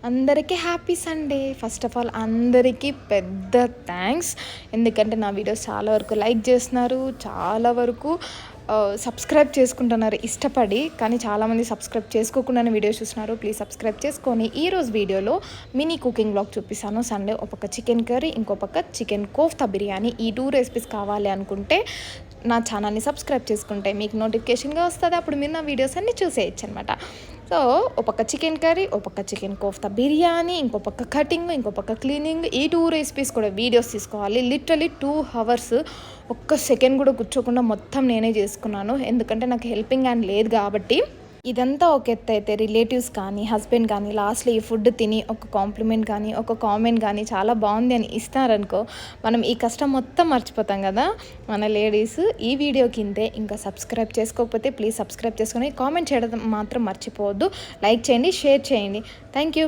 అందరికీ happy Sunday. First of all అందరికీ పెద్ద థ్యాంక్స్. ఎందుకంటే నా వీడియోస్ చాలా వరకు లైక్ చేస్తున్నారు, చాలా వరకు సబ్స్క్రైబ్ చేసుకుంటున్నారు ఇష్టపడి. కానీ చాలామంది సబ్స్క్రైబ్ చేసుకోకుండానే వీడియోస్ చూస్తున్నారు. ప్లీజ్ సబ్స్క్రైబ్ చేసుకొని ఈరోజు వీడియోలో మినీ కుకింగ్ బ్లాగ్ చూపిస్తాను. సండే ఒక పక్క చికెన్ కర్రీ, ఇంకో పక్క చికెన్ కోఫ్తా బిర్యానీ. ఈ 2 రెసిపీస్ కావాలి అనుకుంటే నా ఛానల్ని సబ్స్క్రైబ్ చేసుకుంటే మీకు నోటిఫికేషన్గా వస్తుంది. అప్పుడు మీరు నా వీడియోస్ అన్నీ చూసేయచ్చు అనమాట. సో ఒక పక్క చికెన్ కర్రీ, ఒక పక్క చికెన్ కోఫ్తా బిర్యానీ, ఇంకో పక్క కటింగ్, ఇంకో పక్క క్లీనింగ్. ఈ 2 రెసిపీస్ కూడా వీడియోస్ తీసుకోవాలి. లిటరలీ 2 hours ఒక్క సెకండ్ కూడా కూర్చోకుండా మొత్తం నేనే చేసుకున్నాను. ఎందుకంటే నాకు హెల్పింగ్ హ్యాండ్ లేదు కాబట్టి. ఇదంతా ఒక ఎత్తు అయితే రిలేటివ్స్ కానీ హస్బెండ్ కానీ లాస్ట్లో ఈ ఫుడ్ తిని ఒక కాంప్లిమెంట్ కానీ ఒక కామెంట్ కానీ చాలా బాగుంది అని ఇస్తారనుకో, మనం ఈ కష్టం మొత్తం మర్చిపోతాం కదా మన లేడీస్. ఈ వీడియో కిందే ఇంకా సబ్స్క్రైబ్ చేసుకోకపోతే ప్లీజ్ సబ్స్క్రైబ్ చేసుకొని కామెంట్ చేయడం మాత్రం మర్చిపోవద్దు. లైక్ చేయండి, షేర్ చేయండి. Thank you.